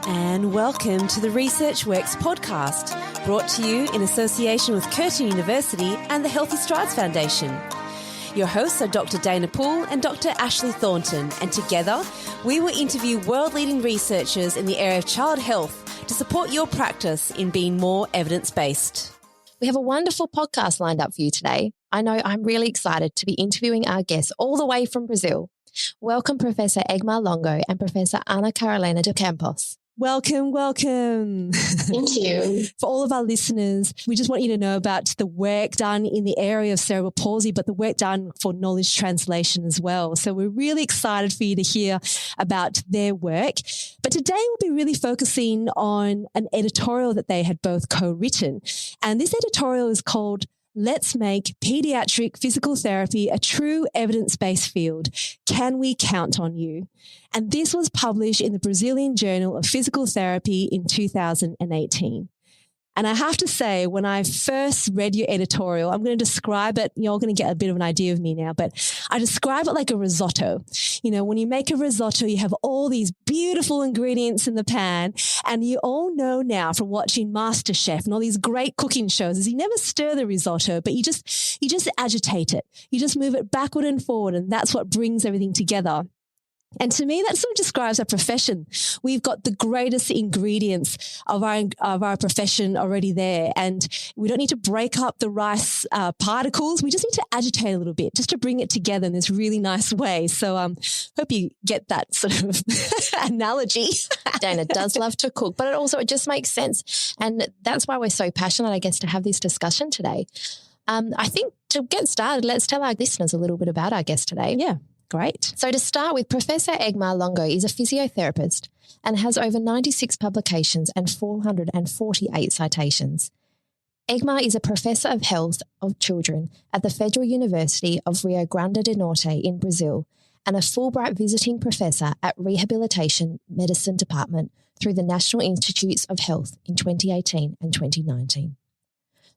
And welcome to the Research Works podcast, brought to you in association with Curtin University and the Healthy Strides Foundation. Your hosts are Dr. Dana Poole and Dr. Ashley Thornton, and together we will interview world-leading researchers in the area of child health to support your practice in being more evidence-based. We have a wonderful podcast lined up for you today. I know I'm really excited to be interviewing our guests all the way from Brazil. Welcome Professor Egmar Longo and Professor Ana Carolina de Campos. Welcome, welcome. Thank you. For all of our listeners, we just want you to know about the work done in the area of cerebral palsy, but the work done for knowledge translation as well. So we're really excited for you to hear about their work. But today we'll be really focusing on an editorial that they had both co-written. And this editorial is called "Let's Make Pediatric Physical Therapy a True Evidence-Based Field. Can we count on you?" And this was published in the Brazilian Journal of Physical Therapy in 2018. And I have to say, when I first read your editorial, I'm going to describe it. You're going to get a bit of an idea of me now, but I describe it like a risotto. You know, when you make a risotto, you have all these beautiful ingredients in the pan. And you all know now from watching MasterChef and all these great cooking shows is you never stir the risotto, but you just agitate it. You just move it backward and forward. And that's what brings everything together. And to me, that sort of describes our profession. We've got the greatest ingredients of our profession already there. And we don't need to break up the rice particles. We just need to agitate a little bit just to bring it together in this really nice way. So hope you get that sort of analogy. Dana does love to cook, but it just makes sense. And that's why we're so passionate, I guess, to have this discussion today. I think to get started, let's tell our listeners a little bit about our guest today. Yeah. Great. So to start with, Professor Egmar Longo is a physiotherapist and has over 96 publications and 448 citations. Egmar is a professor of health of children at the Federal University of Rio Grande do Norte in Brazil and a Fulbright visiting professor at Rehabilitation Medicine Department through the National Institutes of Health in 2018 and 2019.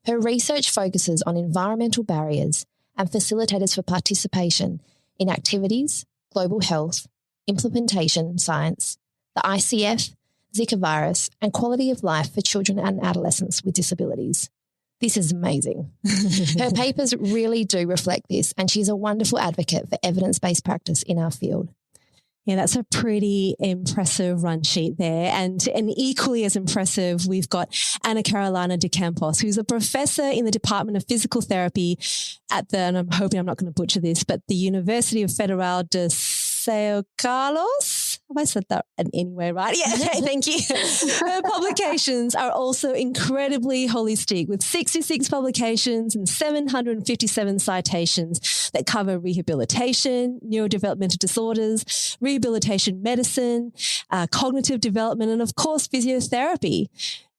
Her research focuses on environmental barriers and facilitators for participation in activities, global health, implementation science, the ICF, Zika virus, and quality of life for children and adolescents with disabilities. This is amazing. Her papers really do reflect this, and she's a wonderful advocate for evidence-based practice in our field. Yeah, that's a pretty impressive run sheet there. And equally as impressive, we've got Ana Carolina de Campos, who's a professor in the Department of Physical Therapy and I'm hoping I'm not going to butcher this, but the University of Federal de São Carlos. Have I said that in any way right? Yeah, okay, thank you. Her publications are also incredibly holistic, with 66 publications and 757 citations that cover rehabilitation, neurodevelopmental disorders, rehabilitation medicine, cognitive development, and of course, physiotherapy.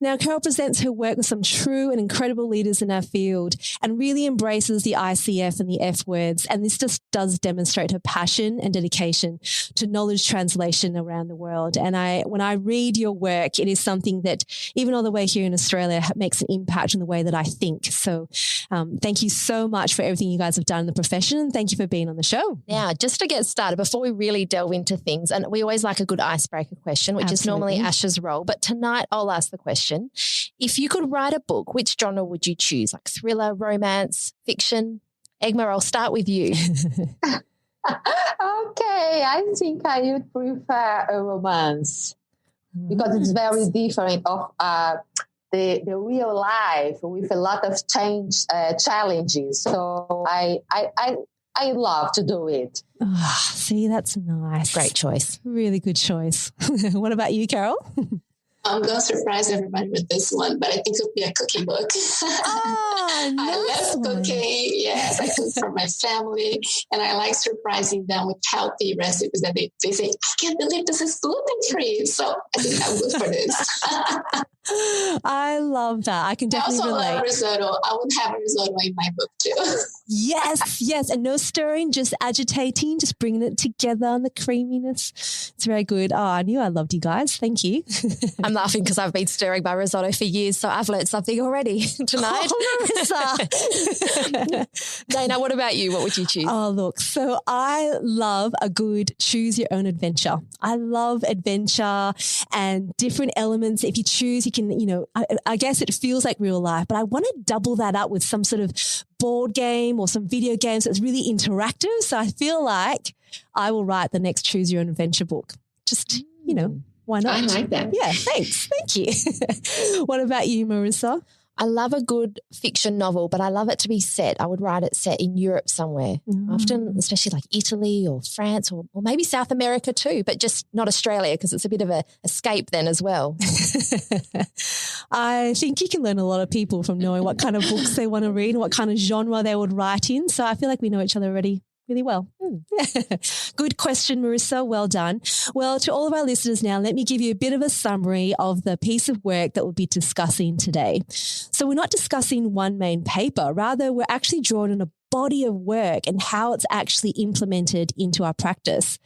Now, Carol presents her work with some true and incredible leaders in our field and really embraces the ICF and the F words. And this just does demonstrate her passion and dedication to knowledge translation around the world. And when I read your work, it is something that, even all the way here in Australia, makes an impact in the way that I think. So thank you so much for everything you guys have done in the profession. And thank you for being on the show. Now, just to get started, before we really delve into things, and we always like a good icebreaker question, which is normally Ash's role. But tonight I'll ask the question. If you could write a book, which genre would you choose? Like thriller, romance, fiction? Egmar, I'll start with you. Okay, I think I would prefer a romance because it's very different of the real life with a lot of challenges. So I love to do it. Oh, see, that's nice. Great choice. Really good choice. What about you, Carol? I'm going to surprise everybody with this one, but I think it'll be a cooking book. Oh, nice. I love cooking. Yes, I cook for my family, and I like surprising them with healthy recipes that they say, I can't believe this is gluten-free. So I think I'm good for this. I love that. I can definitely relate. I also love risotto. I would have a risotto in my book too. Yes. And no stirring, just agitating, just bringing it together and the creaminess. It's very good. Oh, I knew I loved you guys. Thank you. I'm laughing because I've been stirring my risotto for years, so I've learned something already tonight. Oh, Marissa. Dana, what about you? What would you choose? Oh, look, so I love a good choose your own adventure. I love adventure and different elements. If you choose, you can, I guess it feels like real life, but I want to double that up with some sort of board game or some video games that's really interactive. So I feel like I will write the next choose your own adventure book. Just, why not? I like that. Yeah, thanks. Thank you. What about you, Marissa? I love a good fiction novel, but I love it to be set. I would write it set in Europe somewhere, often, especially like Italy or France or maybe South America too, but just not Australia because it's a bit of an escape then as well. I think you can learn a lot of people from knowing what kind of books they want to read and what kind of genre they would write in. So I feel like we know each other already really well. Good question, Marissa. Well done. Well, to all of our listeners now, let me give you a bit of a summary of the piece of work that we'll be discussing today. So we're not discussing one main paper. Rather, we're actually drawing on a body of work and how it's actually implemented into our practice.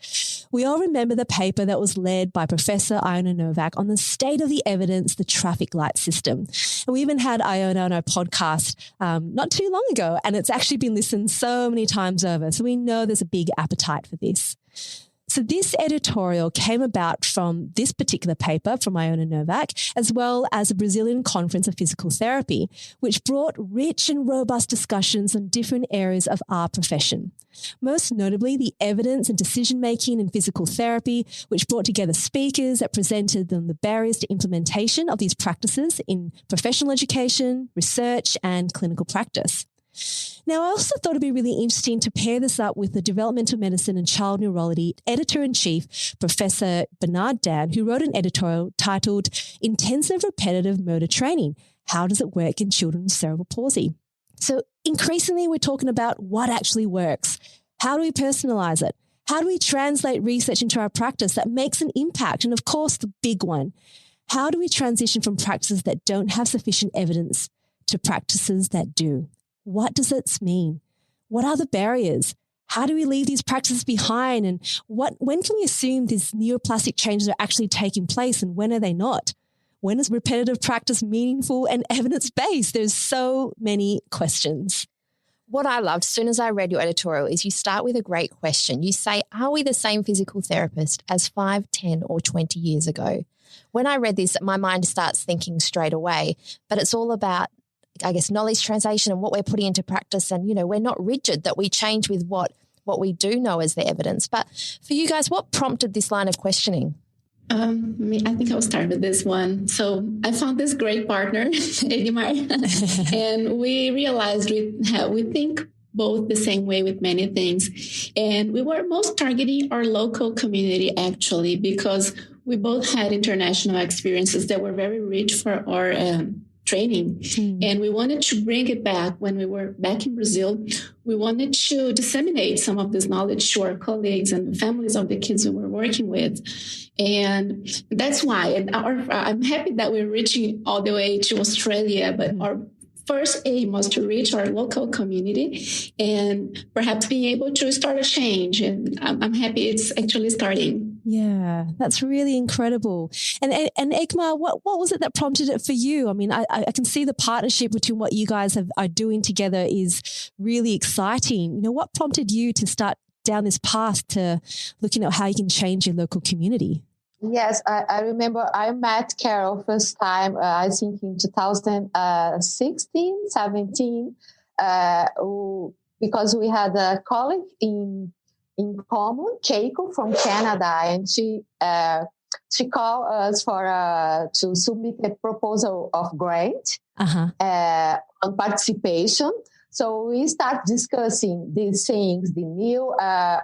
We all remember the paper that was led by Professor Iona Novak on the state of the evidence, the traffic light system. And we even had Iona on our podcast not too long ago, and it's actually been listened so many times over. So we know there's a big appetite for this. So this editorial came about from this particular paper from Iona Novak, as well as a Brazilian Conference of Physical Therapy, which brought rich and robust discussions on different areas of our profession. Most notably, the evidence and decision-making in physical therapy, which brought together speakers that presented on the barriers to implementation of these practices in professional education, research, and clinical practice. Now, I also thought it'd be really interesting to pair this up with the developmental medicine and child neurology editor-in-chief, Professor Bernard Dan, who wrote an editorial titled Intensive Repetitive Motor Training, How Does It Work in Children with Cerebral Palsy? So increasingly, we're talking about what actually works. How do we personalize it? How do we translate research into our practice that makes an impact? And of course, the big one, how do we transition from practices that don't have sufficient evidence to practices that do? What does it mean? What are the barriers? How do we leave these practices behind? And when can we assume these neuroplastic changes are actually taking place and when are they not? When is repetitive practice meaningful and evidence-based? There's so many questions. What I loved as soon as I read your editorial is you start with a great question. You say, are we the same physical therapist as 5, 10 or 20 years ago? When I read this, my mind starts thinking straight away, but it's all about knowledge translation and what we're putting into practice. And, we're not rigid, that we change with what we do know as the evidence. But for you guys, what prompted this line of questioning? I think I'll start with this one. So I found this great partner, Egmar, and we realized we think both the same way with many things. And we were most targeting our local community, actually, because we both had international experiences that were very rich for our training. And we wanted to bring it back when we were back in Brazil. We wanted to disseminate some of this knowledge to our colleagues and the families of the kids we were working with. And that's why. And I'm happy that we're reaching all the way to Australia, but our first aim was to reach our local community and perhaps being able to start a change. And I'm happy it's actually starting. Yeah, that's really incredible. And Egmar, what was it that prompted it for you? I mean, I can see the partnership between what you guys are doing together is really exciting. What prompted you to start down this path to looking at how you can change your local community? Yes, I remember I met Carol first time, I think in 2016, 17, because we had a colleague in common, Keiko from Canada, and she called us to submit a proposal of grant on participation. So we start discussing these things, the new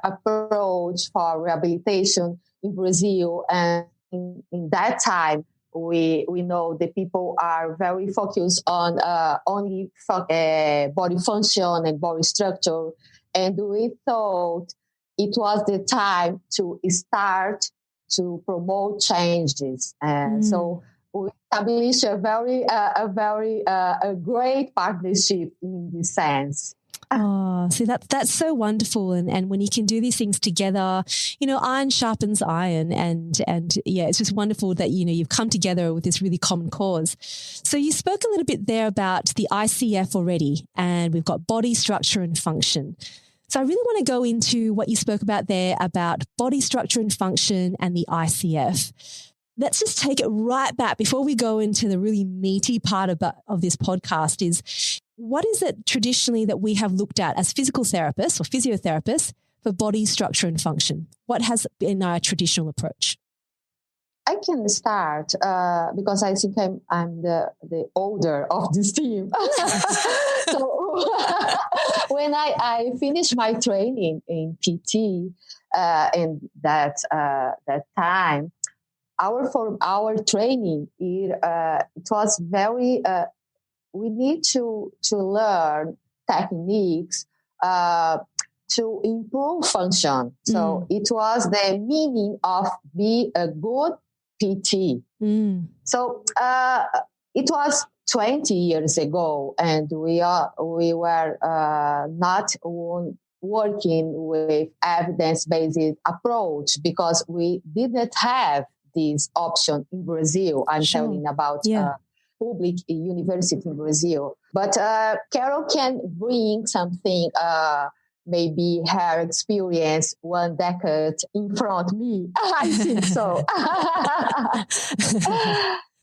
approach for rehabilitation in Brazil. And in that time, we know the people are very focused on only body function and body structure. And we thought it was the time to start to promote changes. So we established a great partnership in this sense. Oh, see, that's so wonderful. And when you can do these things together, iron sharpens iron. And yeah, it's just wonderful that, you've come together with this really common cause. So you spoke a little bit there about the ICF already, and we've got body structure and function. So I really want to go into what you spoke about there about body structure and function and the ICF. Let's just take it right back before we go into the really meaty part of this podcast is, what is it traditionally that we have looked at as physical therapists or physiotherapists for body structure and function? What has been our traditional approach? I can start because I think I'm the older of this team. So when I finished my training in PT in that time, our training it was very. We need to learn techniques to improve function. So it was the meaning of be a good PT. So it was 20 years ago, and we were not working with evidence-based approach because we didn't have this option in Brazil. I'm telling about public university in Brazil. But Carol can bring something, maybe her experience 1 decade in front of me. I think so.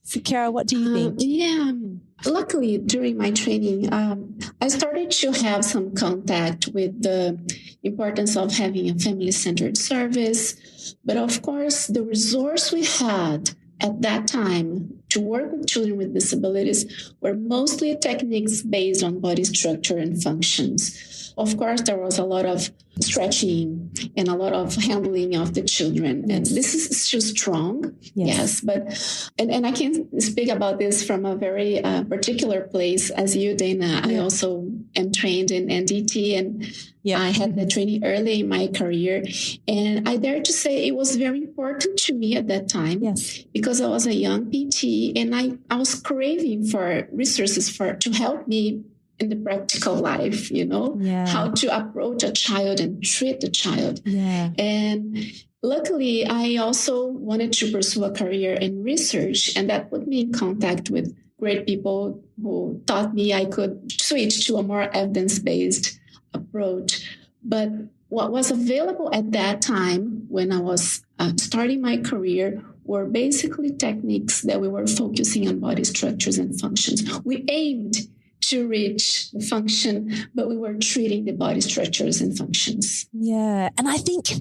So, Carol, what do you think? Luckily, during my training, I started to have some contact with the importance of having a family-centered service. But of course, the resource we had at that time to work with children with disabilities were mostly techniques based on body structure and functions. Of course, there was a lot of stretching and a lot of handling of the children. And this is still strong. Yes. But, and I can speak about this from a very particular place as you, Dana. I also am trained in NDT, and I had the training early in my career. And I dare to say it was very important to me at that time because I was a young PT, and I was craving for resources to help me in the practical life, how to approach a child and treat the child. And luckily, I also wanted to pursue a career in research, and that put me in contact with great people who taught me I could switch to a more evidence-based approach. But what was available at that time when I was starting my career were basically techniques that we were focusing on body structures and functions. We aimed to reach the function, but we were treating the body structures and functions. Yeah. And I think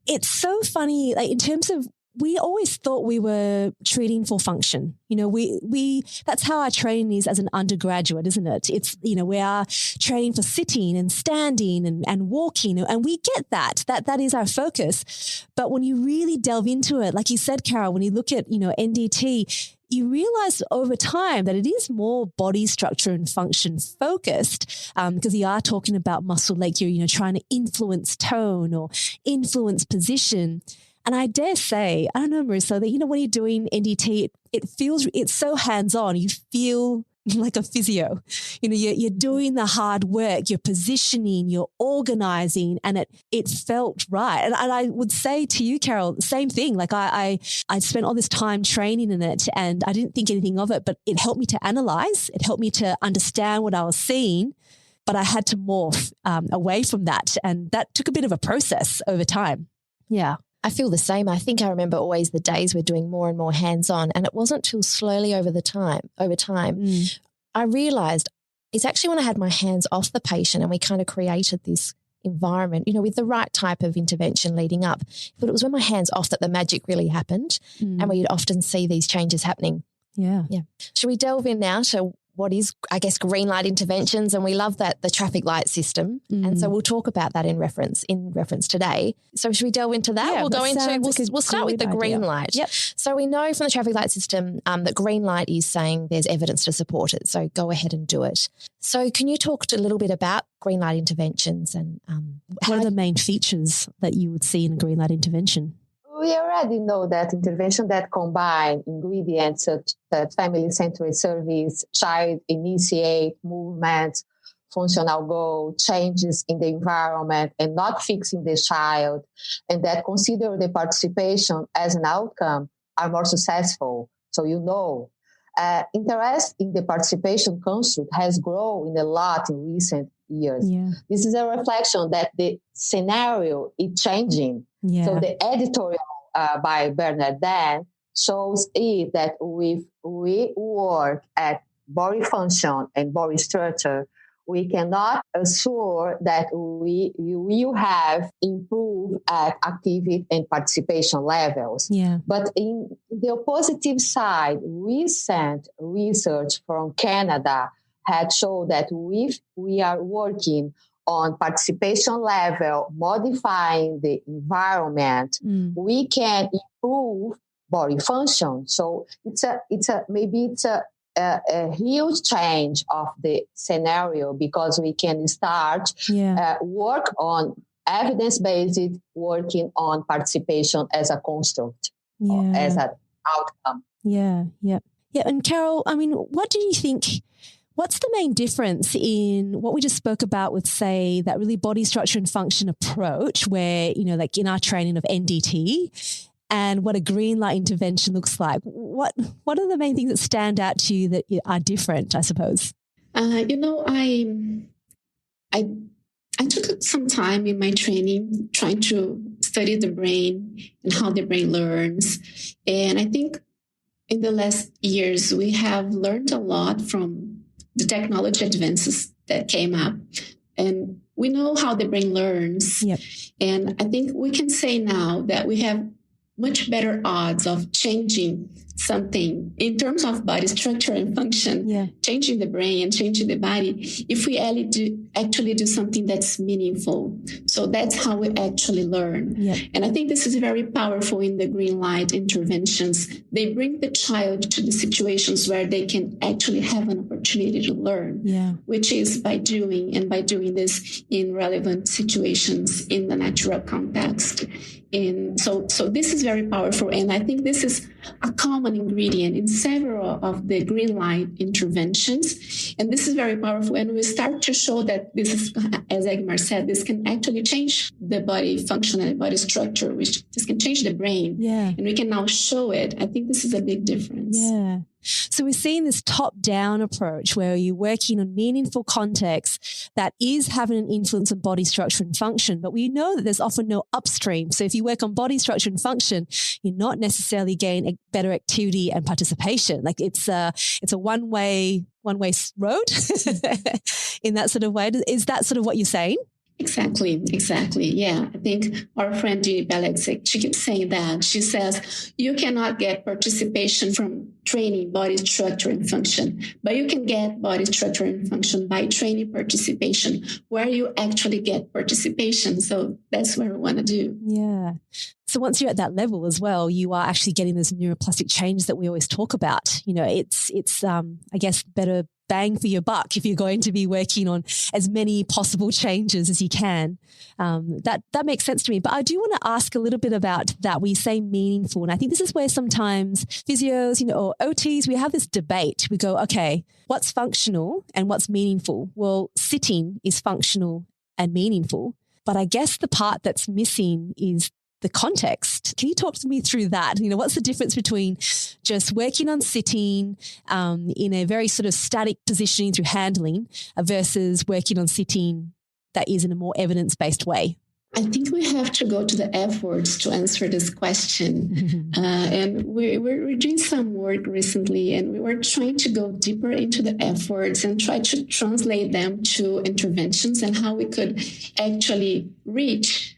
it's so funny, like in terms of, we always thought we were treating for function. We that's how our training is as an undergraduate, isn't it? It's, we are training for sitting and standing and walking, and we get that is our focus. But when you really delve into it, like you said, Carol, when you look at, NDT, you realize over time that it is more body structure and function focused, because you are talking about muscle, like you're, trying to influence tone or influence position. And I dare say, I don't know, Marissa, that, when you're doing NDT, it's so hands-on. You feel like a physio. You're doing the hard work, you're positioning, you're organizing, and it felt right. And I would say to you, Carol, the same thing. Like I spent all this time training in it, and I didn't think anything of it, but it helped me to analyze. It helped me to understand what I was seeing, but I had to morph away from that. And that took a bit of a process over time. Yeah. I feel the same. I think I remember always the days we're doing more and more hands-on, and it wasn't till slowly over time, I realised it's actually when I had my hands off the patient and we kind of created this environment, with the right type of intervention leading up. But it was when my hands off that the magic really happened, and we'd often see these changes happening. Yeah. Should we delve in now to what is, I guess, green light interventions? And we love that, the traffic light system. And so we'll talk about that in reference today. So should we delve into that? Yeah, We'll start with the green light. Yep. So we know from the traffic light system that green light is saying there's evidence to support it. So go ahead and do it. So can you talk a little bit about green light interventions and what are the main features that you would see in a green light intervention? we already know that intervention that combine ingredients such as family-centered service, child-initiate movements, functional goal, changes in the environment, and not fixing the child, and that consider the participation as an outcome are more successful. So interest in the participation construct has grown a lot in recent years. Yeah. This is a reflection that the scenario is changing. Yeah. So the editorial by Bernardin shows it that if we work at body function and body structure, we cannot assure that we will have improved at activity and participation levels. Yeah. But in the positive side, recent research from Canada had shown that if we are working on participation level, modifying the environment, we can improve body function. So it's a huge change of the scenario, because we can start work on evidence-based, working on participation as a construct, as an outcome. Yeah. And Carol, I mean, what do you think? What's the main difference in what we just spoke about with, say, that really body structure and function approach, where, like in our training of NDT, and what a green light intervention looks like? What are the main things that stand out to you that are different, I suppose? I took some time in my training trying to study the brain and how the brain learns. And I think in the last years, we have learned a lot from the technology advances that came up. And we know how the brain learns. Yep. And I think we can say now that we have much better odds of changing something in terms of body structure and function, changing the brain and changing the body, if we actually do something that's meaningful. So that's how we actually learn. And I think this is very powerful in the green light interventions. They bring the child to the situations where they can actually have an opportunity to learn, which is by doing this in relevant situations in the natural context. And so this is very powerful. And I think this is a common ingredient in several of the green light interventions. And this is very powerful. And we start to show that this is, as Egmar said, this can actually change the body function and body structure, which this can change the brain. Yeah. And we can now show it. I think this is a big difference. Yeah. So we're seeing this top-down approach where you're working on meaningful context that is having an influence on body structure and function, but we know that there's often no upstream. So if you work on body structure and function, you're not necessarily getting a better activity and participation. Like it's a one-way road in that sort of way. Is that sort of what you're saying? Exactly. Yeah. I think our friend Jeannie Belek, she keeps saying that. She says, you cannot get participation from training body structure and function, but you can get body structure and function by training participation, where you actually get participation. So that's what we want to do. Yeah. So once you're at that level as well, you are actually getting those neuroplastic changes that we always talk about. It's I guess, better bang for your buck if you're going to be working on as many possible changes as you can. That makes sense to me. But I do want to ask a little bit about that. We say meaningful. And I think this is where sometimes physios, or OTs, we have this debate. We go, okay, what's functional and what's meaningful? Well, sitting is functional and meaningful. But I guess the part that's missing is the context. Can you talk to me through that? What's the difference between just working on sitting in a very sort of static positioning through handling versus working on sitting that is in a more evidence-based way? I think we have to go to the F words to answer this question. And we're doing some work recently, and we were trying to go deeper into the F words and try to translate them to interventions and how we could actually reach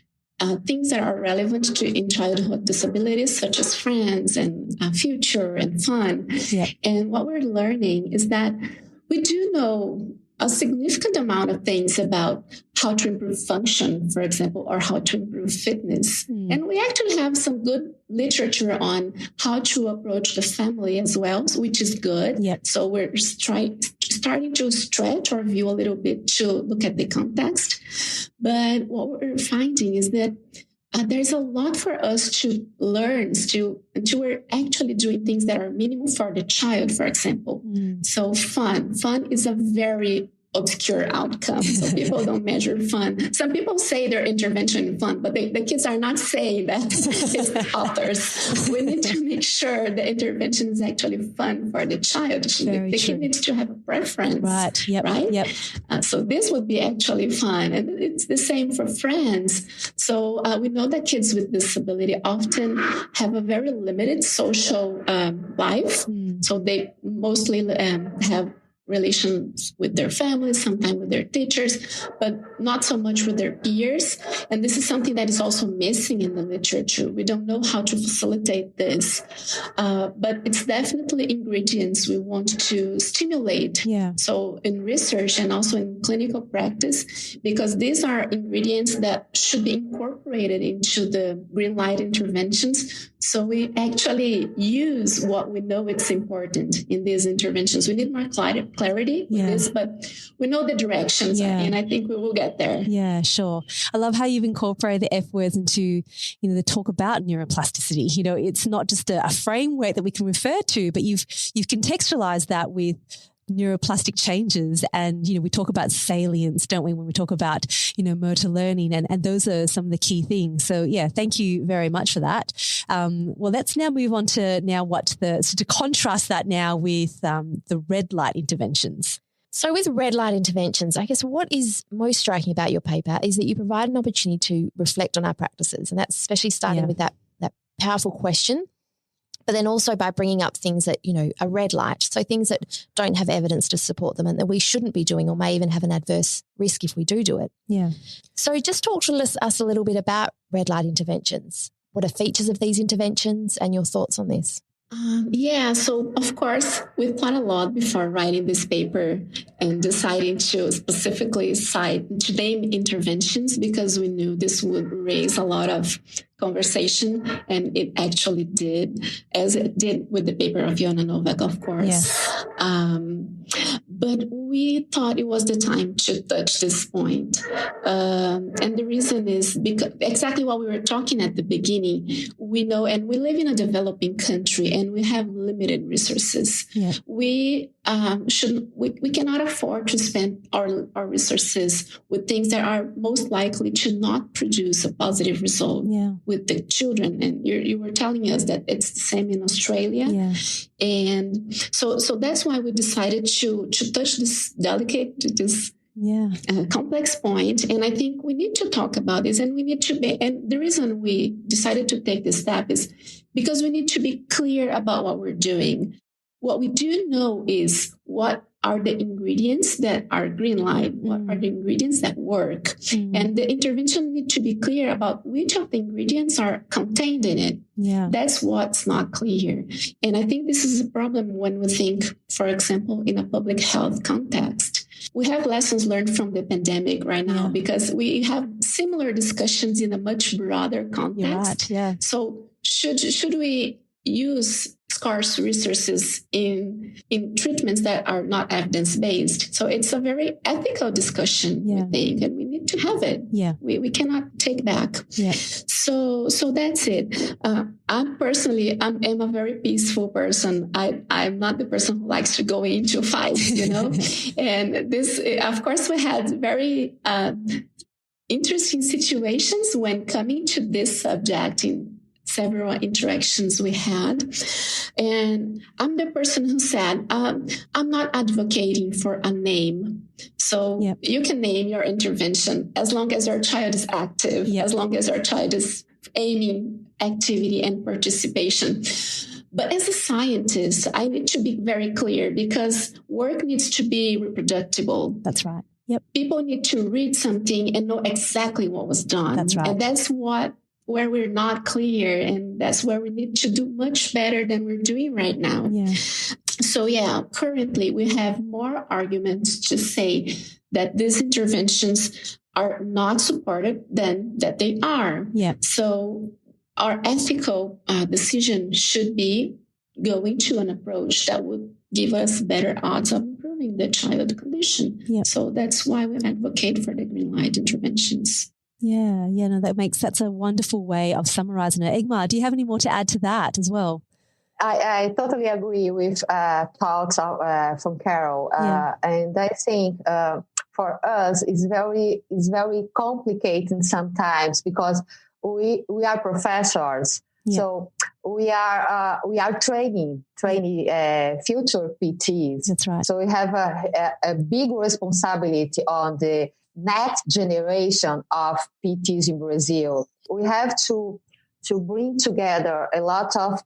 things that are relevant in childhood disabilities, such as friends and future and fun. Yeah. And what we're learning is that we do know a significant amount of things about how to improve function, for example, or how to improve fitness. And we actually have some good literature on how to approach the family as well, which is good. Yep. So we're starting to stretch our view a little bit to look at the context. But what we're finding is that there's a lot for us to learn still until we're actually doing things that are meaningful for the child, for example. So fun is a very obscure outcome. So people don't measure fun. Some people say they're intervention in fun, but the kids are not saying that. It's authors. We need to make sure the intervention is actually fun for the child. The kid needs to have a preference. Right. Yep. Right. Yep. So this would be actually fun. And it's the same for friends. So we know that kids with disability often have a very limited social life. So they mostly have relations with their families, sometimes with their teachers, but not so much with their peers. And this is something that is also missing in the literature. We don't know how to facilitate this, but it's definitely ingredients we want to stimulate. Yeah. So in research and also in clinical practice, because these are ingredients that should be incorporated into the green light interventions. So we actually use what we know it's important in these interventions. We need more clarity with this, but we know the directions, and I think we will get there. Yeah, sure. I love how you've incorporated the F words into, the talk about neuroplasticity. It's not just a framework that we can refer to, but you've contextualized that with neuroplastic changes. And, we talk about salience, don't we, when we talk about, motor learning, and those are some of the key things. So yeah, thank you very much for that. Well, let's now move on to to contrast that now with the red light interventions. So with red light interventions, I guess what is most striking about your paper is that you provide an opportunity to reflect on our practices. And that's especially starting with that powerful question, but then also by bringing up things that, are red light. So things that don't have evidence to support them and that we shouldn't be doing or may even have an adverse risk if we do it. Yeah. So just talk to us a little bit about red light interventions. What are features of these interventions and your thoughts on this? So of course, we thought a lot before writing this paper and deciding to specifically to name interventions, because we knew this would raise a lot of conversation, and it actually did, as it did with the paper of Jona Novak, of course. Yes. But we thought it was the time to touch this point. And the reason is because exactly what we were talking at the beginning, we know, and we live in a developing country and we have limited resources. Yeah. We cannot afford to spend our resources with things that are most likely to not produce a positive result with the children. And you were telling us that it's the same in Australia. Yeah. And so that's why we decided to touch this complex point. And I think we need to talk about this, and and the reason we decided to take this step is because we need to be clear about what we're doing. What we do know is what are the ingredients that are green light, what are the ingredients that work. And the intervention need to be clear about which of the ingredients are contained in it. Yeah. That's what's not clear. And I think this is a problem when we think, for example, in a public health context. We have lessons learned from the pandemic right now because we have similar discussions in a much broader context. Right. Yeah. So should we use scarce resources in treatments that are not evidence-based? So it's a very ethical discussion, we think, and we need to have it. Yeah. We cannot take back. Yeah. So that's it. I'm a very peaceful person. I'm not the person who likes to go into fights, and this, of course, we had very interesting situations when coming to this subject in several interactions we had. And I'm the person who said, I'm not advocating for a name. So you can name your intervention as long as your child is active, as long as your child is aiming activity and participation. But as a scientist, I need to be very clear because work needs to be reproducible. That's right. Yep. People need to read something and know exactly what was done. That's right. And that's where we're not clear, and that's where we need to do much better than we're doing right now. Yeah. So currently we have more arguments to say that these interventions are not supported than that they are. Yeah. So our ethical decision should be going to an approach that would give us better odds of improving the child condition. Yeah. So that's why we advocate for the green light interventions. No, that's a wonderful way of summarizing it. Egmar, do you have any more to add to that as well? I totally agree with thoughts from Carol, and I think for us it's very complicated sometimes because we are professors, so we are training future PTs. That's right. So we have a big responsibility on the next generation of PTs in Brazil. We have to bring together a lot of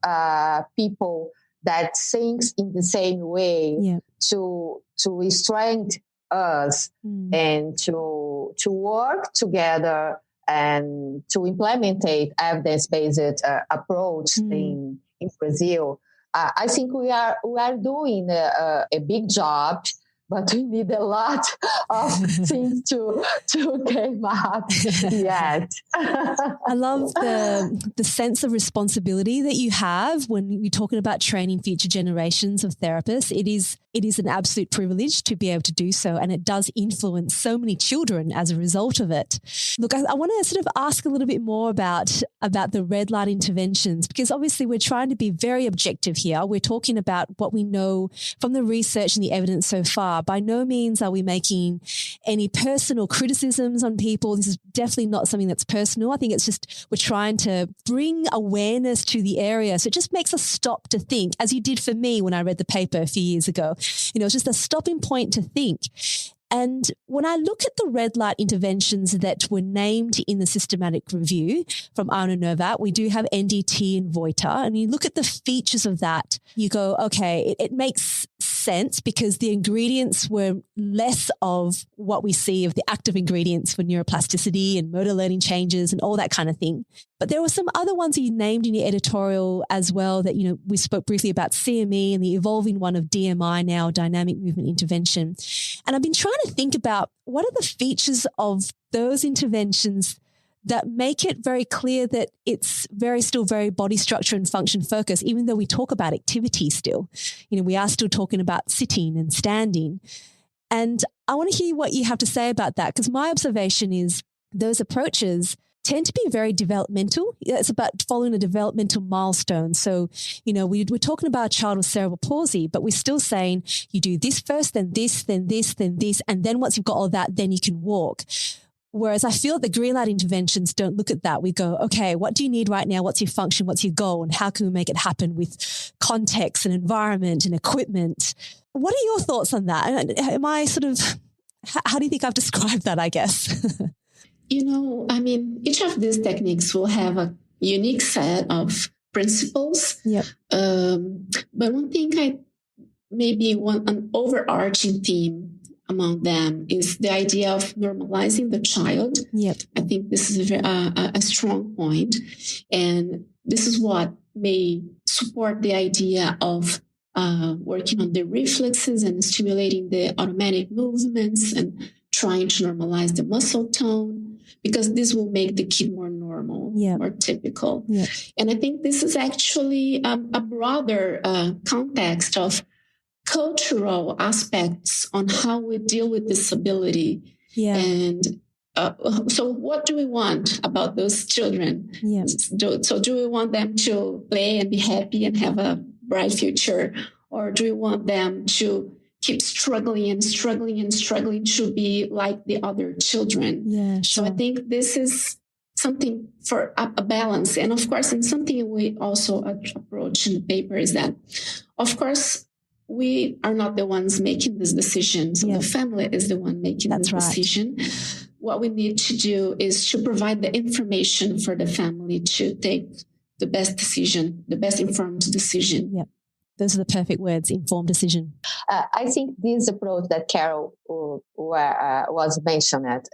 people that thinks in the same way to strengthen us and to work together and to implement evidence-based approach in Brazil. I think we are doing a big job, but we need a lot of things to came up yet. I love the sense of responsibility that you have when you're talking about training future generations of therapists. It is an absolute privilege to be able to do so, and it does influence so many children as a result of it. Look, I want to sort of ask a little bit more about the red light interventions, because obviously we're trying to be very objective here. We're talking about what we know from the research and the evidence so far. By no means are we making any personal criticisms on people. This is definitely not something that's personal. I think it's just we're trying to bring awareness to the area. So it just makes us stop to think, as you did for me when I read the paper a few years ago. It's just a stopping point to think. And when I look at the red light interventions that were named in the systematic review from Arno Novat, we do have NDT and Voiter. And you look at the features of that, you go, okay, it makes sense because the ingredients were less of what we see of the active ingredients for neuroplasticity and motor learning changes and all that kind of thing. But there were some other ones that you named in your editorial as well that, we spoke briefly about CME and the evolving one of DMI now, dynamic movement intervention. And I've been trying to think about what are the features of those interventions that make it very clear that it's still very body structure and function focused, even though we talk about activity still. We are still talking about sitting and standing. And I want to hear what you have to say about that, because my observation is those approaches tend to be very developmental. It's about following a developmental milestone. So, we're talking about a child with cerebral palsy, but we're still saying you do this first, then this, then this, then this, and then once you've got all that, then you can walk. Whereas I feel the green light interventions don't look at that. We go, okay, what do you need right now? What's your function? What's your goal? And how can we make it happen with context and environment and equipment? What are your thoughts on that? Am I how do you think I've described that, I guess? Each of these techniques will have a unique set of principles. Yep. But one thing an overarching theme among them is the idea of normalizing the child. Yep. I think this is a strong point. And this is what may support the idea of working on the reflexes and stimulating the automatic movements and trying to normalize the muscle tone, because this will make the kid more normal, more typical. Yep. And I think this is actually a broader context of cultural aspects on how we deal with disability. Yeah. And so what do we want about those children? Yeah. Do we want them to play and be happy and have a bright future? Or do we want them to keep struggling to be like the other children? Yeah, sure. So I think this is something for a balance. And of course, and something we also approach in the paper is that, of course, we are not the ones making this decision. So the family is the one making the decision. What we need to do is to provide the information for the family to take the best decision, the best informed decision. Yeah. Those are the perfect words, informed decision. I think this approach that Carol was mentioned,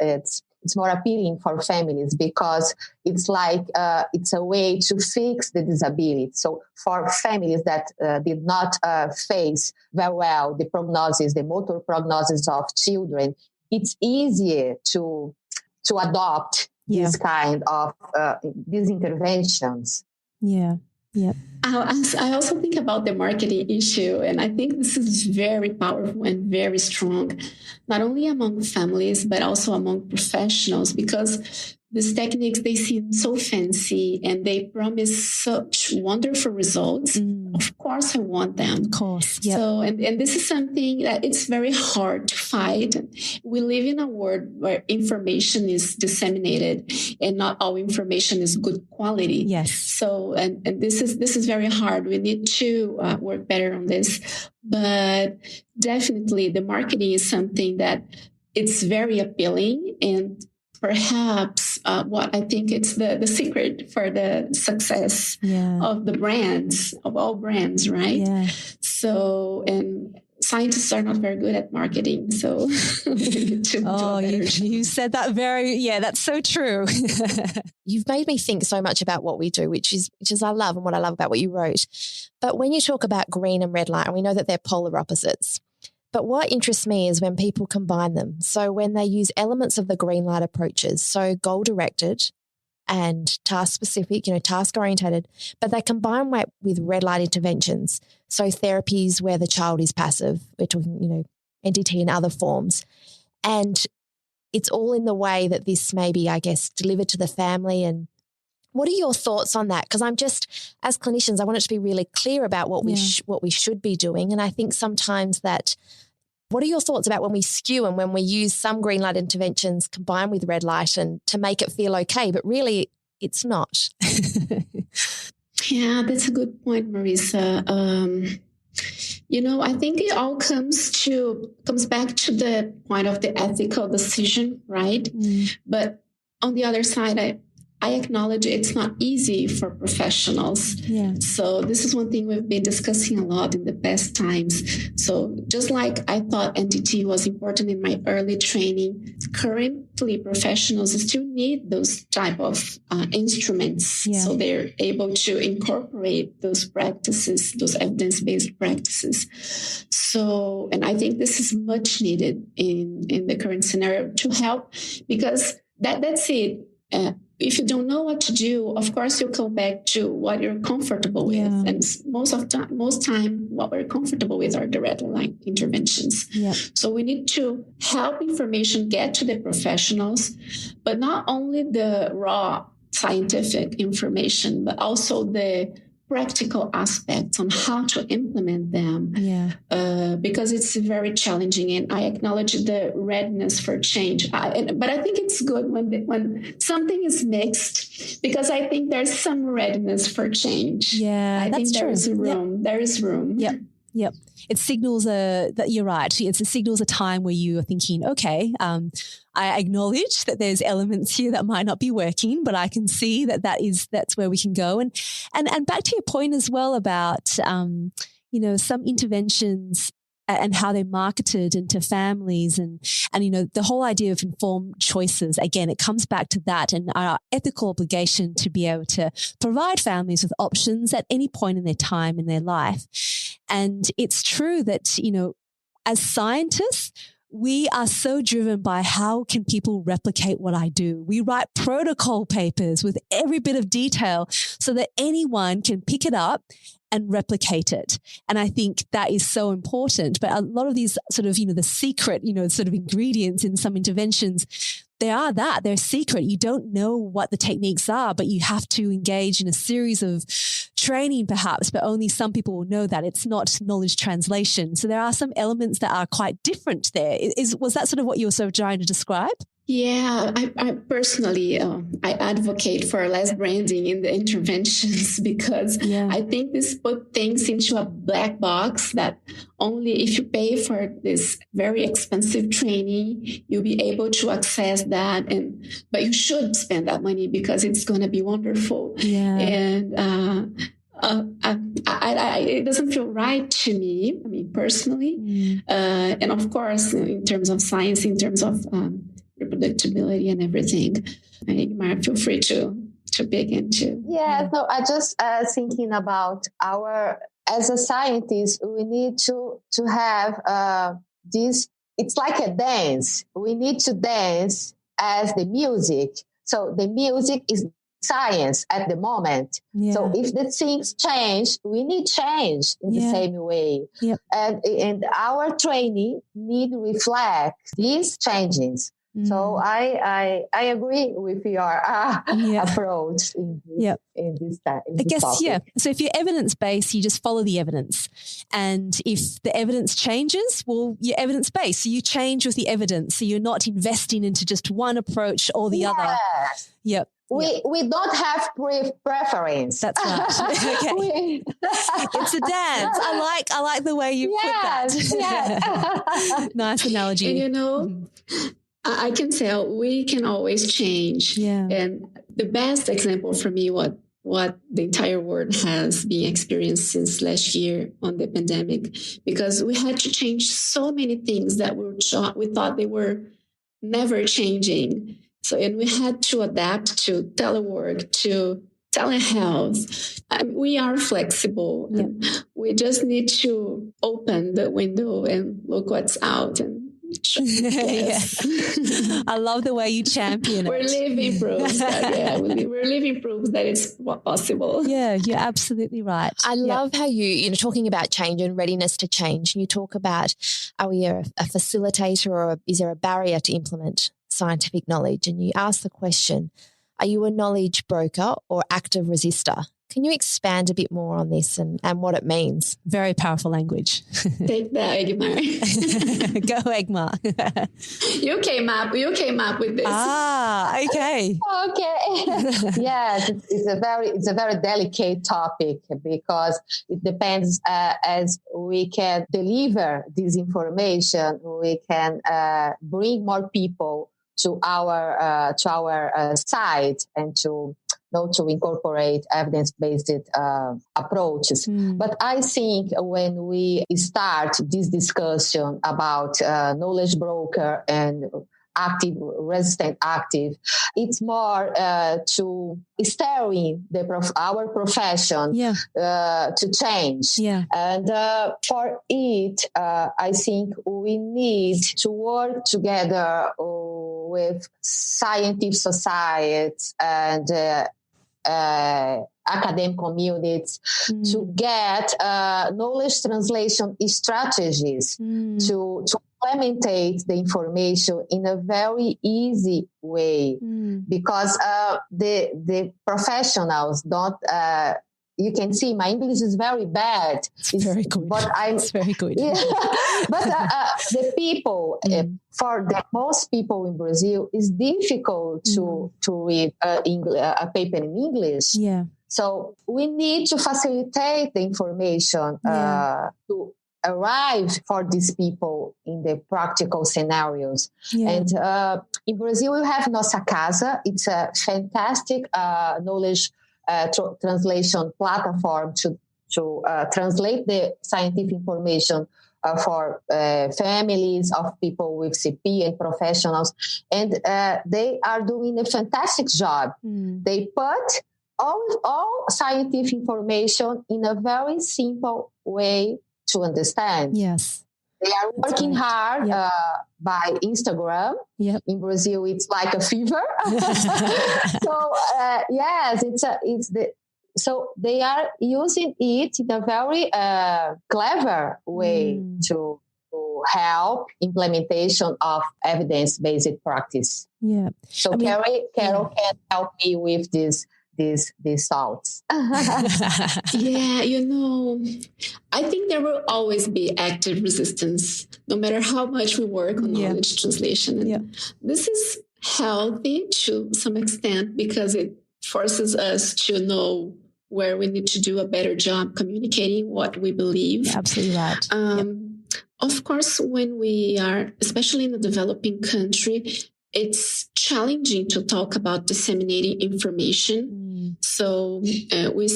it's more appealing for families because it's like it's a way to fix the disability. So for families that did not face very well the prognosis, the motor prognosis of children, it's easier to adopt this kind of these interventions. Yeah. Yeah. I also think about the marketing issue, and I think this is very powerful and very strong, not only among families, but also among professionals, because these techniques, they seem so fancy and they promise such wonderful results. Of course, I want them. Of course. Yep. So, and this is something that it's very hard to fight. We live in a world where information is disseminated and not all information is good quality. Yes. So, and this is very hard. We need to work better on this. But definitely the marketing is something that it's very appealing, and perhaps what I think it's the secret for the success of the brands, of all brands, right? Yeah. So, and scientists are not very good at marketing, so we need to do better. You said that that's so true. You've made me think so much about what we do, which is I love, and what I love about what you wrote. But when you talk about green and red light, and we know that they're polar opposites, but what interests me is when people combine them. So when they use elements of the green light approaches, so goal-directed and task-specific, task-orientated, but they combine with red light interventions. So therapies where the child is passive, we're talking, NDT and other forms. And it's all in the way that this may be, I guess, delivered to the family. And what are your thoughts on that? Because I'm just, as clinicians, I want it to be really clear about what we should be doing. And I think sometimes that, what are your thoughts about when we skew and when we use some green light interventions combined with red light and to make it feel okay, but really it's not? Yeah, that's a good point, Marisa. I think it all comes back to the point of the ethical decision, right? But on the other side, I acknowledge it's not easy for professionals. Yeah. So this is one thing we've been discussing a lot in the past times. So just like I thought NDT was important in my early training, currently professionals still need those type of instruments. Yeah. So they're able to incorporate those practices, those evidence-based practices. So, and I think this is much needed in the current scenario to help, because that's it. If you don't know what to do, of course, you'll come back to what you're comfortable with. And most time, what we're comfortable with are the red light interventions. Yeah. So we need to help information get to the professionals, but not only the raw scientific information, but also the practical aspects on how to implement them, because it's very challenging. And I acknowledge the readiness for change. But I think it's good when something is mixed, because I think there's some readiness for change. Yeah, I think there is room. Yep. There is room. Yep. It signals that you're right. It signals a time where you are thinking, okay, I acknowledge that there's elements here that might not be working, but I can see that's where we can go. And back to your point as well about, some interventions and how they're marketed into families and the whole idea of informed choices. Again, it comes back to that and our ethical obligation to be able to provide families with options at any point in their time in their life. And it's true that, as scientists, we are so driven by how can people replicate what I do. We write protocol papers with every bit of detail so that anyone can pick it up and replicate it. And I think that is so important. But a lot of these sort of, the secret, sort of ingredients in some interventions, they're secret. You don't know what the techniques are, but you have to engage in a series of training perhaps, but only some people will know that. It's not knowledge translation. So there are some elements that are quite different there. Was that sort of what you were sort of trying to describe? Yeah, I personally, I advocate for less branding in the interventions, because I think this put things into a black box that only if you pay for this very expensive training, you'll be able to access that. But you should spend that money because it's going to be wonderful. Yeah. And it doesn't feel right to me, personally. And of course, in terms of science, in terms of reproducibility and everything. Egmar, feel free to begin too. Yeah, so I just thinking about as a scientist, we need to have this. It's like a dance. We need to dance as the music. So the music is science at the moment. Yeah. So if the things change, we need change in the same way. Yep. And our training need to reflect these changes. So I agree with your approach in this topic. Yeah. So if you're evidence-based, you just follow the evidence. And if the evidence changes, well, you're evidence-based. So you change with the evidence. So you're not investing into just one approach or the other. Yep. We don't have preference. That's right. Okay. It's a dance. I like the way you put that. Yes. Nice analogy. And I can tell we can always change. Yeah. And the best example for me, what the entire world has been experienced since last year on the pandemic, because we had to change so many things that we thought they were never changing. So, and we had to adapt to telework, to telehealth. We are flexible. Yeah. And we just need to open the window and look what's out. And I love the way you champion it. We're living proof that it's possible. Yeah, you're absolutely right. I love how you're talking about change and readiness to change. You talk about, are we a facilitator or is there a barrier to implement scientific knowledge? And you ask the question, are you a knowledge broker or active resistor? Can you expand a bit more on this and what it means? Very powerful language. Take that, Egmar. Go, Egmar. You came up with this. Okay. Okay. Yes, it's a very delicate topic because it depends as we can deliver this information, we can bring more people to our site and to incorporate evidence-based approaches. But I think when we start this discussion about knowledge broker and active, resistant active, it's more to steering our profession to change. Yeah. And for it, I think we need to work together with scientific societies and academic communities to get knowledge translation strategies to implement the information in a very easy way because the professionals don't you can see my English is very bad. It's very good. It's very good. Yeah. But the people, for the most people in Brazil, it's difficult to read a paper in English. Yeah. So we need to facilitate the information to arrive for these people in the practical scenarios. Yeah. And in Brazil, we have Nossa Casa. It's a fantastic knowledge translation platform to translate the scientific information for families of people with CP and professionals. And they are doing a fantastic job. They put all scientific information in a very simple way to understand. Yes. They are working hard by Instagram. Yep. In Brazil, it's like a fever. So yes, so they are using it in a very clever way to help implementation of evidence-based practice. Yeah. So Carol can help me with these thoughts. Yeah, I think there will always be active resistance, no matter how much we work on knowledge translation. And this is healthy to some extent because it forces us to know where we need to do a better job communicating what we believe. You're absolutely right. Of course, when we are, especially in a developing country, it's challenging to talk about disseminating information. So we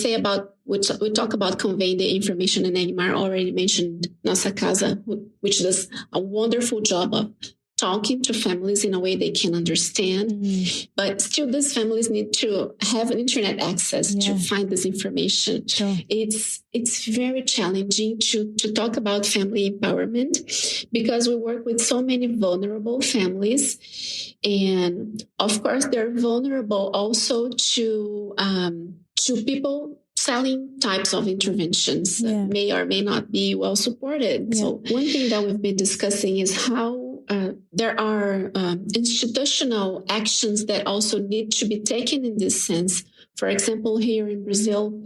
talk about conveying the information, and Egmar already mentioned Nossa Casa, which does a wonderful job of talking to families in a way they can understand. But still, these families need to have an internet access to find this information. Sure. It's very challenging to talk about family empowerment because we work with so many vulnerable families. And of course, they're vulnerable also to people selling types of interventions that may or may not be well supported. Yeah. So one thing that we've been discussing is how there are institutional actions that also need to be taken in this sense. For example, here in Brazil,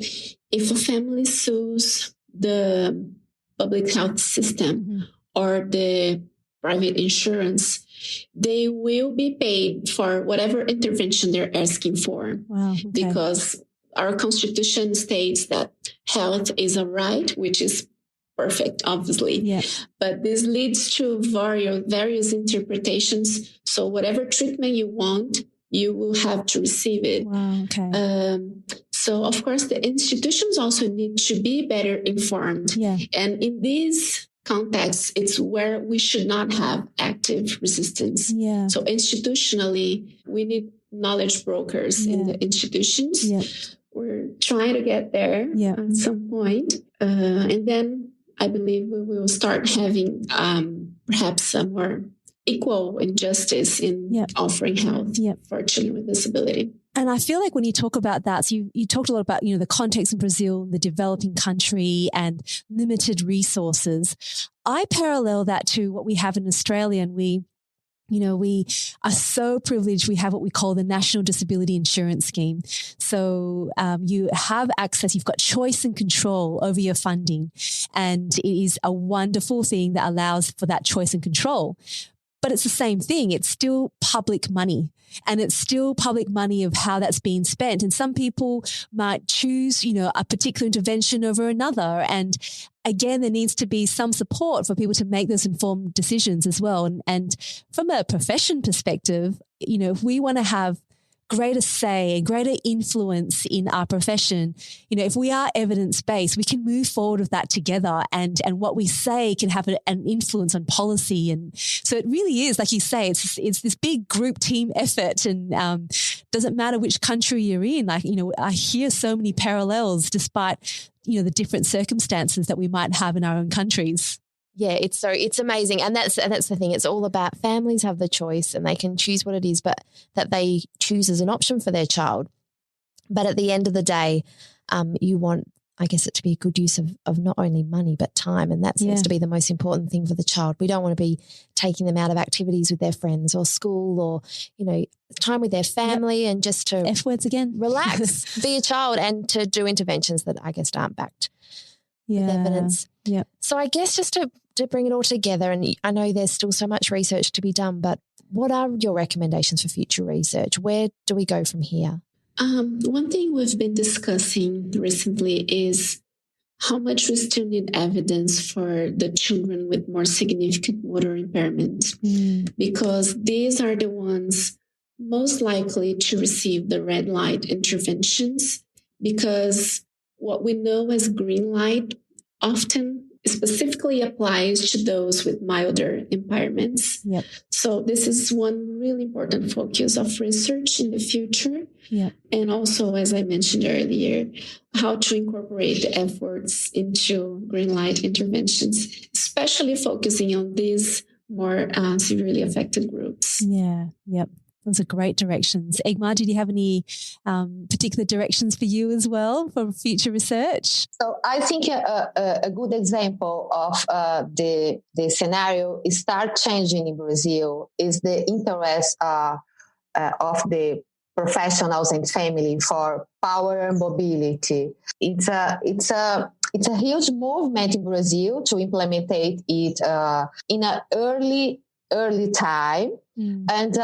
if a family sues the public health system or the private insurance, they will be paid for whatever intervention they're asking for. Wow, okay. Because our constitution states that health is a right, which is perfect, obviously. Yeah. But this leads to various interpretations. So whatever treatment you want, you will have to receive it. Wow, okay. So, of course, the institutions also need to be better informed. Yeah. And in these contexts, it's where we should not have active resistance. Yeah. So institutionally, we need knowledge brokers in the institutions. Yeah. We're trying to get there at some point. And then I believe we will start having perhaps a more equal injustice in offering health for children with disability. And I feel like when you talk about that, so you talked a lot about, the context in Brazil, the developing country and limited resources. I parallel that to what we have in Australia, and we are so privileged. We have what we call the National Disability Insurance Scheme. So you have access, you've got choice and control over your funding. And it is a wonderful thing that allows for that choice and control. But it's the same thing. It's still public money, and it's still public money of how that's being spent. And some people might choose, a particular intervention over another. And again, there needs to be some support for people to make those informed decisions as well. And from a profession perspective, if we want to have greater say and greater influence in our profession, if we are evidence-based, we can move forward with that together, and what we say can have an influence on policy. And so it really is, like you say, it's this big group team effort, and doesn't matter which country you're in. I hear so many parallels despite, the different circumstances that we might have in our own countries. Yeah, it's amazing. And that's the thing. It's all about families have the choice and they can choose what it is, but that they choose as an option for their child. But at the end of the day, you want, I guess, it to be a good use of not only money, but time. And that seems to be the most important thing for the child. We don't want to be taking them out of activities with their friends or school or, time with their family and just to F words again. Relax, be a child, and to do interventions that I guess aren't backed with evidence. Yeah. So I guess just to bring it all together, and I know there's still so much research to be done, but what are your recommendations for future research? Where do we go from here? One thing we've been discussing recently is how much we still need evidence for the children with more significant motor impairment, because these are the ones most likely to receive the red light interventions, because what we know as green light often specifically applies to those with milder impairments. Yep. So this is one really important focus of research in the future. Yep. And also, as I mentioned earlier, how to incorporate the efforts into green light interventions, especially focusing on these more severely affected groups. Yeah. Yep. Those are great directions. Egmar, did you have any particular directions for you as well for future research? So I think a good example of the scenario start changing in Brazil is the interest of the professionals and family for power and mobility. It's a huge movement in Brazil to implement it in an early time. And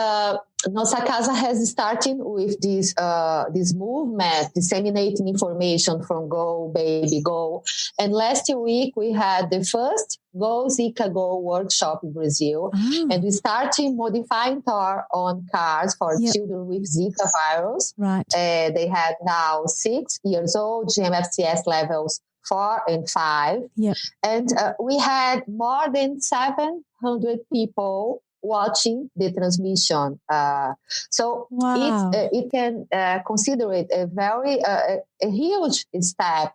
Nossa Casa has started with this movement, disseminating information from Go Baby Go. And last week we had the first Go Zika Go workshop in Brazil. And we started modifying our own cars for children with Zika virus. Right. They had now 6 years old, GMFCS levels 4 and 5. Yep. And we had more than 700 people watching the transmission. So it can consider it a very a huge step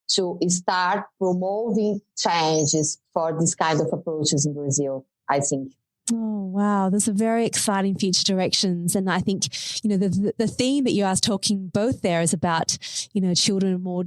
to start promoting changes for this kind of approaches in Brazil, I think. Oh, wow. Those are very exciting future directions. And I think, the theme that you are talking both there is about, children more,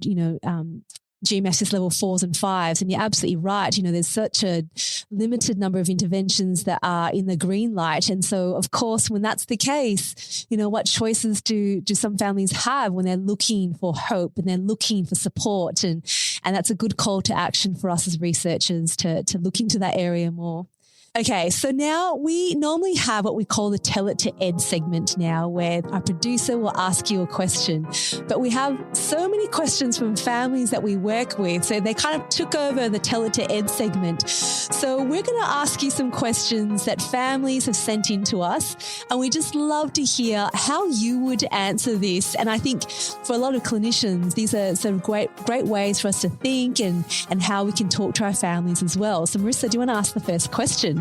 GMFCS level 4s and 5s. And you're absolutely right. You know, there's such a limited number of interventions that are in the green light. And so, of course, when that's the case, you know, what choices do some families have when they're looking for hope and they're looking for support? And that's a good call to action for us as researchers to look into that area more. Okay, so now we normally have what we call the Tell It to Ed segment now, where our producer will ask you a question. But we have so many questions from families that we work with, so they kind of took over the Tell It to Ed segment. So we're going to ask you some questions that families have sent in to us, and we just love to hear how you would answer this. And I think for a lot of clinicians, these are some great ways for us to think and how we can talk to our families as well. So Marissa, do you want to ask the first question?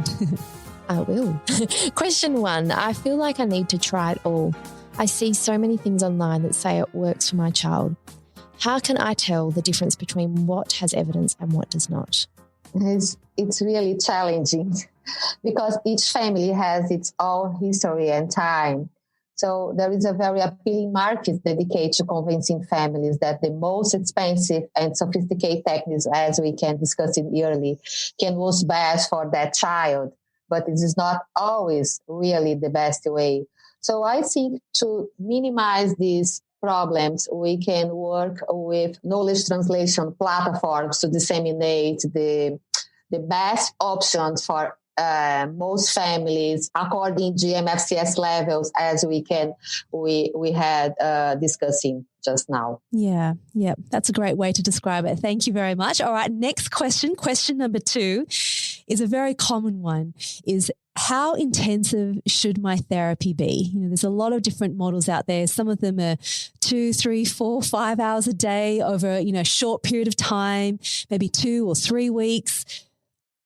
I will. Question 1. I feel like I need to try it all. I see so many things online that say it works for my child. How can I tell the difference between what has evidence and what does not? It's really challenging because each family has its own history and time. So there is a very appealing market dedicated to convincing families that the most expensive and sophisticated techniques, as we can discuss it early, can work best for that child. But it is not always really the best way. So I think to minimize these problems, we can work with knowledge translation platforms to disseminate the best options for most families according to GMFCS levels, as we had discussing just now. Yeah, that's a great way to describe it. Thank you very much. All right, next question. Question number 2 is a very common one, is how intensive should my therapy be? You know, there's a lot of different models out there. Some of them are 2, 3, 4, 5 hours a day over, you know, a short period of time, maybe 2 or 3 weeks.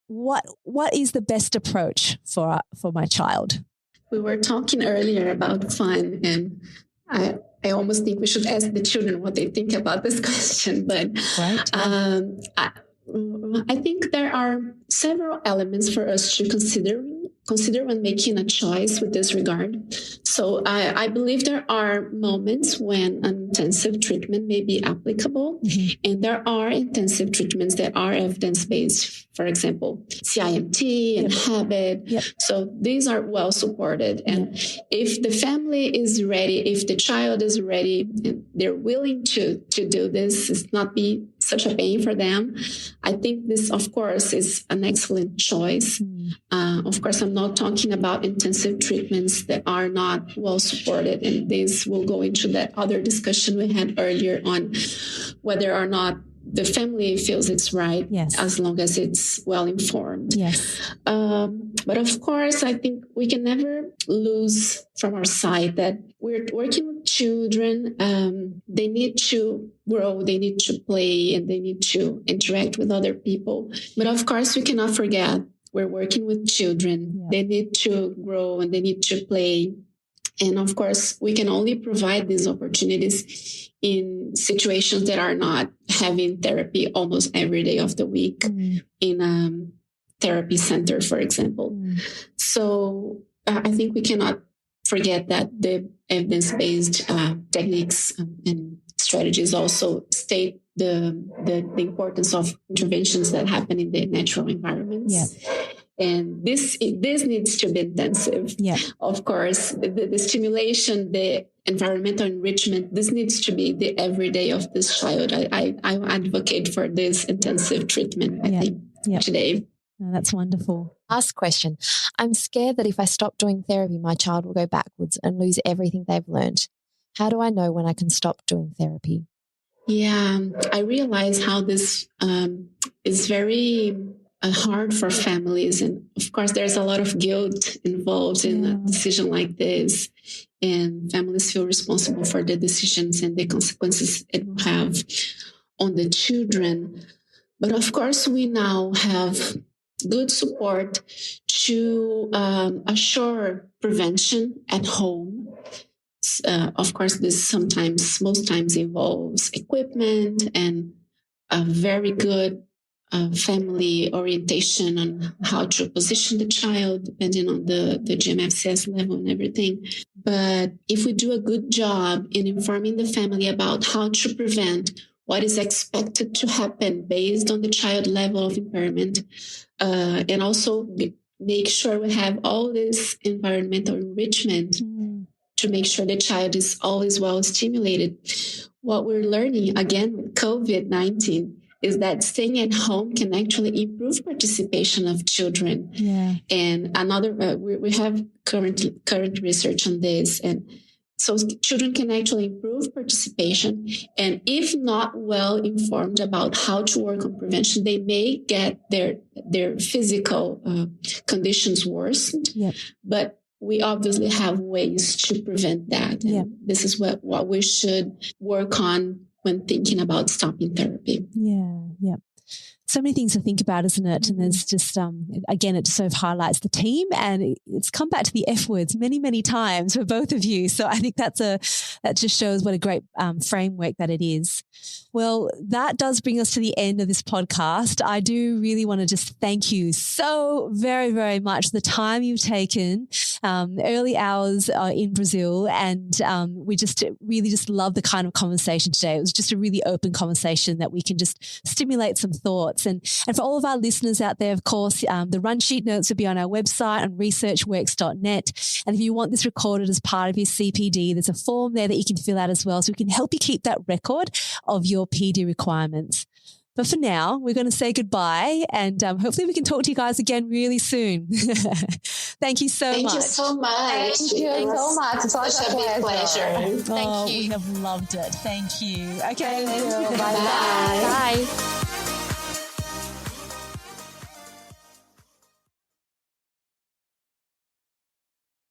What is the best approach for my child? We were talking earlier about fun, and I almost think we should ask the children what they think about this question. But right. I think there are several elements for us to consider when making a choice with this regard. So I believe there are moments when an intensive treatment may be applicable, and there are intensive treatments that are evidence-based, for example, CIMT and habit. So these are well supported. And if the family is ready, if the child is ready, and they're willing to do this, it's not be such a pain for them, I think this, of course, is an excellent choice. Of course, I'm not talking about intensive treatments that are not well supported, and this will go into that other discussion we had earlier on whether or not the family feels it's right, as long as it's well informed. But of course, I think we can never lose from our side that we're working with children. They need to grow, they need to play, and they need to interact with other people. But of course, we cannot forget we're working with children. They need to grow and they need to play. And of course, we can only provide these opportunities in situations that are not having therapy almost every day of the week in a therapy center, for example. So I think we cannot forget that the evidence-based techniques and strategies also state the importance of interventions that happen in the natural environments. And this needs to be intensive. Of course, the stimulation, the environmental enrichment, this needs to be the everyday of this child. I advocate for this intensive treatment, I think, today. Oh, that's wonderful. Last question. I'm scared that if I stop doing therapy, my child will go backwards and lose everything they've learned. How do I know when I can stop doing therapy? I realize how this is very hard for families. And of course, there's a lot of guilt involved in a decision like this. And families feel responsible for the decisions and the consequences it will have on the children. But of course, we now have good support to assure prevention at home. Of course, this most times involves equipment and a very good family orientation on how to position the child, depending on the GMFCS level and everything. But if we do a good job in informing the family about how to prevent, what is expected to happen based on the child level of impairment, and also make sure we have all this environmental enrichment to make sure the child is always well stimulated. What we're learning, again, with COVID-19, is that staying at home can actually improve participation of children. Yeah. And another, we have current research on this. And so children can actually improve participation. And if not well informed about how to work on prevention, they may get their physical conditions worsened. Yep. But we obviously have ways to prevent that. And Yep. this is what we should work on when thinking about stopping therapy. Yeah, yeah. So many things to think about, isn't it? And there's just, again, it just sort of highlights the team, and it's come back to the F words many, many times for both of you. So I think that just shows what a great framework that it is. Well, that does bring us to the end of this podcast. I do really want to just thank you so very, very much for the time you've taken, early hours in Brazil. And we just really just love the kind of conversation today. It was just a really open conversation that we can just stimulate some thoughts. And for all of our listeners out there, of course, the run sheet notes will be on our website on researchworks.net. And if you want this recorded as part of your CPD, there's a form there that you can fill out as well. So we can help you keep that record of your PD requirements. But for now, we're going to say goodbye, and hopefully we can talk to you guys again really soon. Thank you so much. Thank you so much. Thank you so much. It's such a big pleasure. Thank you. We have loved it. Thank you. Okay. Thank you. Bye. Bye.